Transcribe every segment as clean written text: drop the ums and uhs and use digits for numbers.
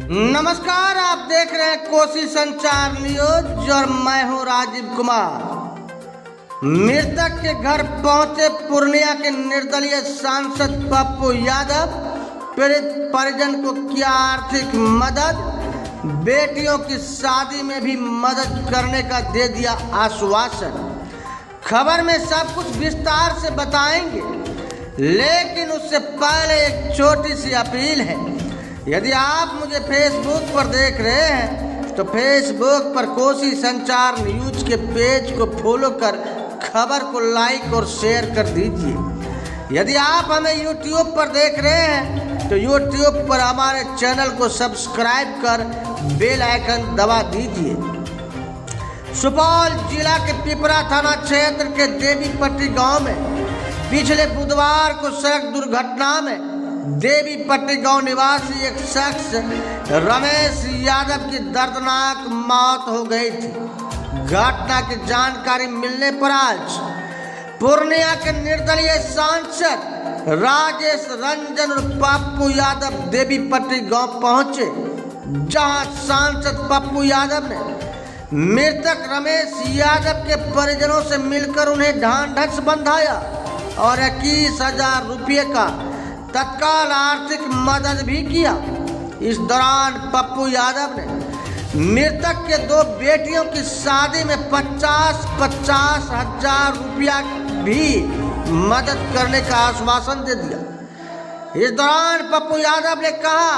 नमस्कार, आप देख रहे हैं कोसी संचार न्यूज और मैं हूं राजीव कुमार। मृतक के घर पहुंचे पूर्णिया के निर्दलीय सांसद पप्पू यादव। पीड़ित परिजन को किया आर्थिक मदद, बेटियों की शादी में भी मदद करने का दे दिया आश्वासन। खबर में सब कुछ विस्तार से बताएंगे, लेकिन उससे पहले एक छोटी सी अपील है। यदि आप मुझे फेसबुक पर देख रहे हैं तो फेसबुक पर कोसी संचार न्यूज के पेज को फॉलो कर खबर को लाइक और शेयर कर दीजिए। यदि आप हमें यूट्यूब पर देख रहे हैं तो यूट्यूब पर हमारे चैनल को सब्सक्राइब कर बेल आइकन दबा दीजिए। सुपौल जिला के पिपरा थाना क्षेत्र के देवीपट्टी गांव में पिछले बुधवार को सड़क दुर्घटना में देवीपट्टी गांव निवासी एक शख्स रमेश यादव की दर्दनाक मौत हो गई थी। घटना की जानकारी मिलने पर आज पूर्णिया के निर्दलीय सांसद राजेश रंजन और पप्पू यादव देवीपट्टी गांव पहुंचे, जहां सांसद पप्पू यादव ने मृतक रमेश यादव के परिजनों से मिलकर उन्हें ढांढस बंधाया और 21,000 रुपये का तत्काल आर्थिक मदद भी किया। इस दौरान पप्पू यादव ने मृतक के 2 बेटियों की शादी में 50-50 हजार रुपया भी मदद करने का आश्वासन दे दिया। इस दौरान पप्पू यादव ने कहा,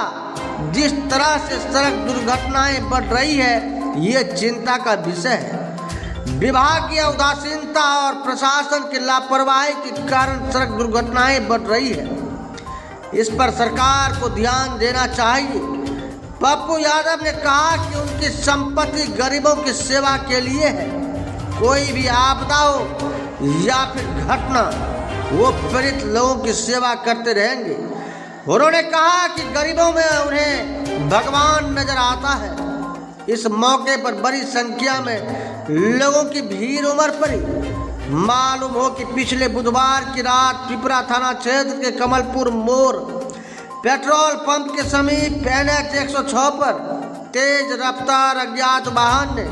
जिस तरह से सड़क दुर्घटनाएं बढ़ रही है ये चिंता का विषय है। विभागीय उदासीनता और प्रशासन की लापरवाही के कारण सड़क दुर्घटनाएं बढ़ रही है, इस पर सरकार को ध्यान देना चाहिए। पप्पू यादव ने कहा कि उनकी संपत्ति गरीबों की सेवा के लिए है। कोई भी आपदा हो या फिर घटना, वो पीड़ित लोगों की सेवा करते रहेंगे। उन्होंने कहा कि गरीबों में उन्हें भगवान नजर आता है। इस मौके पर बड़ी संख्या में लोगों की भीड़ उमड़ पड़ी। मालूम हो कि पिछले बुधवार की रात पिपरा थाना क्षेत्र के कमलपुर मोड़ पेट्रोल पंप के समीप NH 106 पर तेज रफ्तार अज्ञात वाहन ने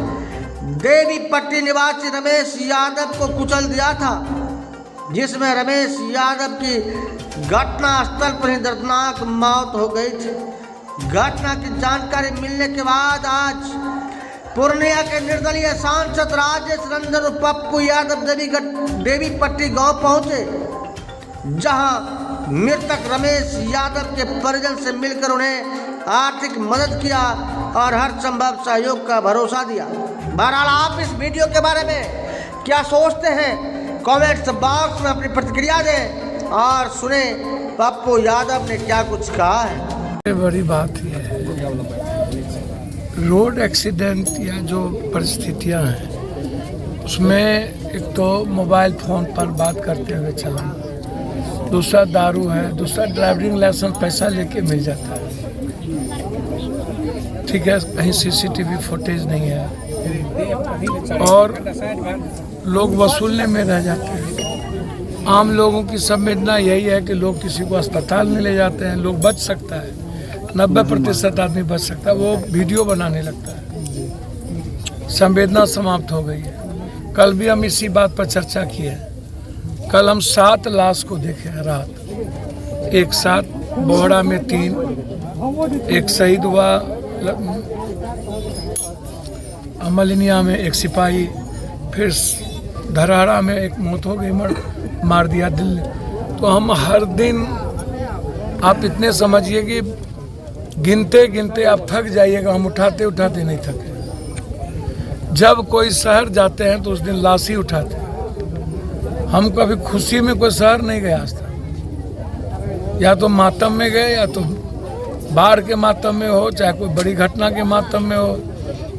देवीपट्टी निवासी रमेश यादव को कुचल दिया था, जिसमें रमेश यादव की घटना स्थल पर ही दर्दनाक मौत हो गई थी। घटना की जानकारी मिलने के बाद आज पूर्णिया के निर्दलीय सांसद राजेश रंजन और पप्पू यादव देवीपट्टी गांव पहुंचे, जहां मृतक रमेश यादव के परिजन से मिलकर उन्हें आर्थिक मदद किया और हर संभव सहयोग का भरोसा दिया। बहरहाल आप इस वीडियो के बारे में क्या सोचते हैं, कमेंट्स बॉक्स में अपनी प्रतिक्रिया दें और सुने पप्पू यादव ने क्या कुछ कहा है। बड़ी बात यह है, रोड एक्सीडेंट या जो परिस्थितियां हैं उसमें एक तो मोबाइल फ़ोन पर बात करते हुए चलाना, दूसरा दारू है, दूसरा ड्राइविंग लाइसेंस पैसा लेके मिल जाता है। ठीक है, कहीं CCTV फुटेज नहीं है और लोग वसूलने में रह जाते हैं। आम लोगों की संवेदना यही है कि लोग किसी को अस्पताल में ले जाते हैं, लोग बच सकता है, 90% आदमी बच सकता है, वो वीडियो बनाने लगता है। संवेदना समाप्त हो गई है। कल भी हम इसी बात पर चर्चा की है। कल हम 7 लाश को देखे हैं रात, एक साथ बोहड़ा में 3, एक शहीद हुआ अमलिनिया में, एक सिपाही, फिर धरहरा में एक मौत हो गई, मार दिया दिल्ली। तो हम हर दिन, आप इतने समझिए कि गिनते गिनते आप थक जाइएगा, हम उठाते उठाते नहीं थके। जब कोई शहर जाते हैं तो उस दिन लाश ही उठाते हैं। हम कभी खुशी में कोई शहर नहीं गए आज तक, या तो मातम में गए या तो बाढ़ के मातम में हो, चाहे कोई बड़ी घटना के मातम में हो।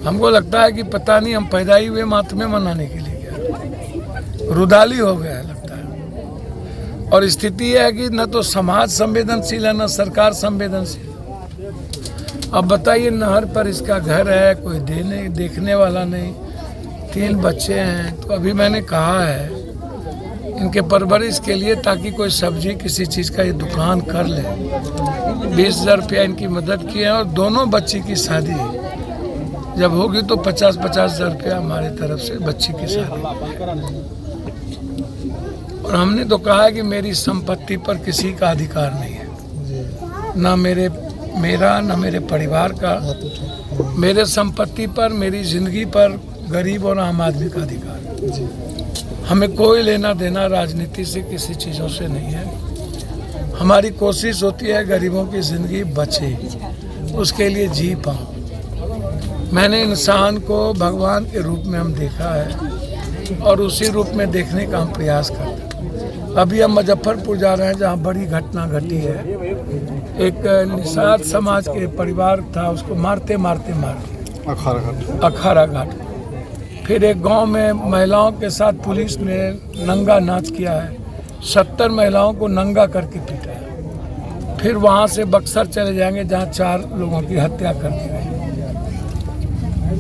हमको लगता है कि पता नहीं हम पैदा ही हुए मातमे मनाने के लिए क्या, रुदाली हो गया है लगता है। और स्थिति यह है कि न तो समाज संवेदनशील है न सरकार संवेदनशील। अब बताइए, नहर पर इसका घर है, कोई देखने वाला नहीं, 3 बच्चे हैं। तो अभी मैंने कहा है इनके परवरिश के लिए, ताकि कोई सब्जी किसी चीज़ का ये दुकान कर ले। 20,000 रुपया इनकी मदद की है, और दोनों बच्ची की शादी जब होगी तो 50,000 रुपया हमारी तरफ से बच्ची की शादी। और हमने तो कहा है कि मेरी संपत्ति पर किसी का अधिकार नहीं है, ना मेरा ना मेरे परिवार का। मेरे संपत्ति पर, मेरी ज़िंदगी पर गरीब और आम आदमी का अधिकार है। हमें कोई लेना देना राजनीति से, किसी चीज़ों से नहीं है। हमारी कोशिश होती है गरीबों की ज़िंदगी बचे, उसके लिए जी पाऊँ। मैंने इंसान को भगवान के रूप में हम देखा है, और उसी रूप में देखने का हम प्रयास करते हैं। अभी हम मुजफ्फरपुर जा रहे हैं, जहाँ बड़ी घटना घटी है। एक निषाद समाज के परिवार था, उसको मारते मार दिया अखाड़ा घाट। फिर एक गांव में महिलाओं के साथ पुलिस ने नंगा नाच किया है, 70 महिलाओं को नंगा करके पीटा है। फिर वहाँ से बक्सर चले जाएंगे, जहाँ 4 लोगों की हत्या कर दी गई।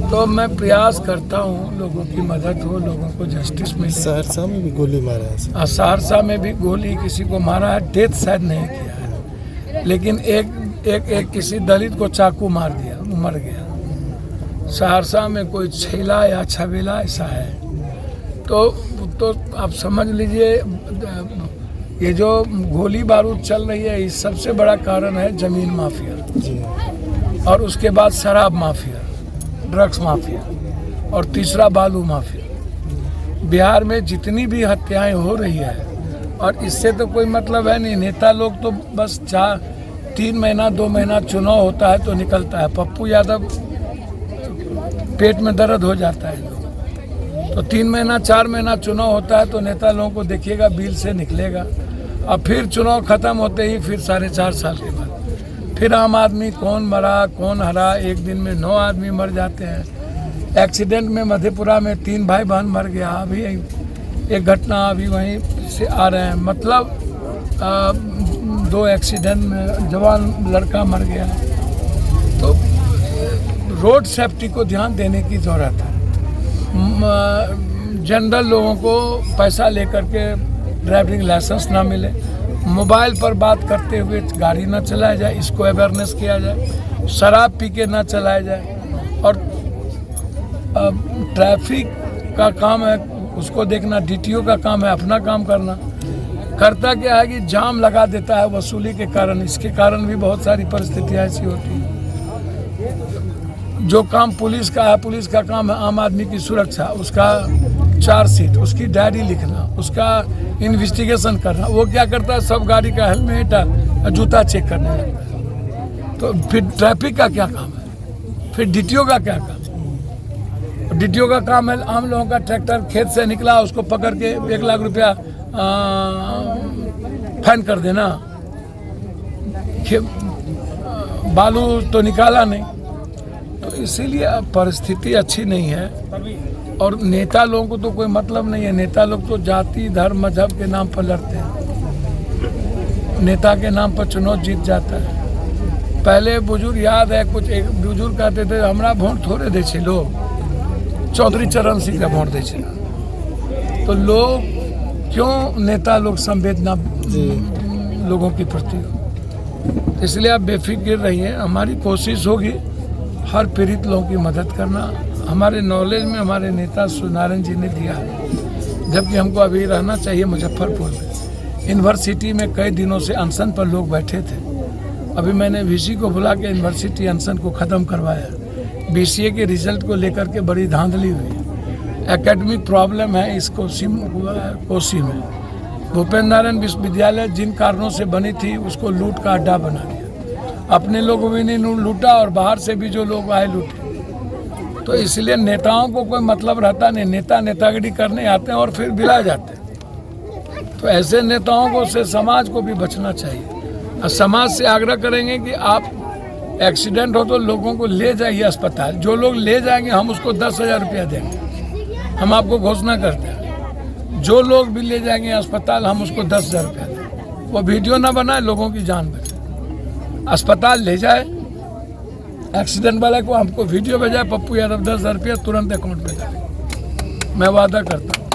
तो मैं प्रयास करता हूँ लोगों की मदद हो, लोगों को जस्टिस मिले। सहरसा में भी गोली मारा है। सहरसा में भी गोली किसी को मारा है, डेथ शायद नहीं किया है, लेकिन एक किसी दलित को चाकू मार दिया, मर गया। सहरसा में कोई छेला या छबेला ऐसा है। तो आप समझ लीजिए, ये जो गोली बारूद चल रही है, इस सबसे बड़ा कारण है ज़मीन माफिया, और उसके बाद शराब माफिया, ड्रग्स माफिया, और तीसरा बालू माफिया। बिहार में जितनी भी हत्याएं हो रही है, और इससे तो कोई मतलब है नहीं। नेता लोग तो बस 3 महीना 2 महीना चुनाव होता है तो निकलता है। पप्पू यादव पेट में दर्द हो जाता है, तो 3 महीना 4 महीना चुनाव होता है तो नेता लोगों को देखिएगा बिल से निकलेगा। अब फिर चुनाव खत्म होते ही फिर 4.5 साल के बाद फिर आम आदमी कौन मरा कौन हरा। एक दिन में 9 आदमी मर जाते हैं। एक्सीडेंट में मधेपुरा में 3 भाई बहन मर गया। अभी एक घटना अभी वहीं से आ रहे हैं, मतलब 2 एक्सीडेंट में जवान लड़का मर गया। तो रोड सेफ्टी को ध्यान देने की ज़रूरत है। जनरल लोगों को पैसा लेकर के ड्राइविंग लाइसेंस ना मिले, मोबाइल पर बात करते हुए गाड़ी ना चलाया जाए, इसको अवेयरनेस किया जाए। शराब पी के ना चलाया जाए, और ट्रैफिक का काम है उसको देखना, डीटीओ का काम है अपना काम करना। करता क्या है कि जाम लगा देता है वसूली के कारण। इसके कारण भी बहुत सारी परिस्थितियाँ ऐसी होती हैं। जो काम पुलिस का है, पुलिस का काम है आम आदमी की सुरक्षा, उसका चार्जशीट, उसकी डायरी लिखना, उसका इन्वेस्टिगेशन करना। वो क्या करता है, सब गाड़ी का हेलमेट जूता चेक करने लगता है। तो फिर ट्रैफिक का क्या काम है, फिर डीटीओ का क्या काम है? डीटीओ का काम है आम लोगों का ट्रैक्टर खेत से निकला उसको पकड़ के 1 लाख रुपया फाइन कर देना। बालू तो निकाला नहीं। तो इसीलिए परिस्थिति अच्छी नहीं है, और नेता लोगों को तो कोई मतलब नहीं है। नेता लोग तो जाति धर्म मजहब के नाम पर लड़ते हैं। नेता के नाम पर चुनाव जीत जाता है। पहले बुजुर्ग याद है, कुछ एक बुजुर्ग कहते थे हमरा वोट थोड़े दे छे लोग, चौधरी चरण सिंह का वोट दे छे। तो लोग क्यों नेता लोग संवेदना लोगों के प्रति हो। इसलिए आप बेफिक्र रहिए। हमारी कोशिश होगी हर पीड़ित लोगों की मदद करना। हमारे नॉलेज में हमारे नेता सूर्यनारायण जी ने दिया है, जबकि हमको अभी रहना चाहिए मुजफ्फरपुर में। यूनिवर्सिटी में कई दिनों से अनशन पर लोग बैठे थे। अभी मैंने वीसी को बुला के यूनिवर्सिटी अनशन को ख़त्म करवाया। बीसीए के रिजल्ट को लेकर के बड़ी धांधली हुई। एकेडमिक प्रॉब्लम है इस कोसी में। भूपेंद्र नारायण विश्वविद्यालय जिन कारणों से बनी थी उसको लूट का अड्डा बना दिया। अपने लोगों भी नहीं लूटा, और बाहर से भी जो लोग आए लूटे। तो इसलिए नेताओं को कोई मतलब रहता नहीं। नेता नेतागिरी करने आते हैं और फिर बिला जाते हैं। तो ऐसे नेताओं को से समाज को भी बचना चाहिए। और समाज से आग्रह करेंगे कि आप एक्सीडेंट हो तो लोगों को ले जाइए अस्पताल। जो लोग ले जाएंगे हम उसको 10,000 रुपया देंगे। हम आपको घोषणा करते हैं, जो लोग भी ले जाएंगे अस्पताल हम उसको 10,000 रुपया देंगे। वो वीडियो ना बनाए, लोगों की जान बचे। अस्पताल ले जाए एक्सीडेंट वाले को, हमको वीडियो भेजाए, पप्पू यादव 10,000 रुपया तुरंत अकाउंट में डालेंगे। मैं वादा करता हूँ।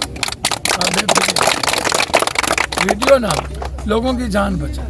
वीडियो ना, लोगों की जान बचाए।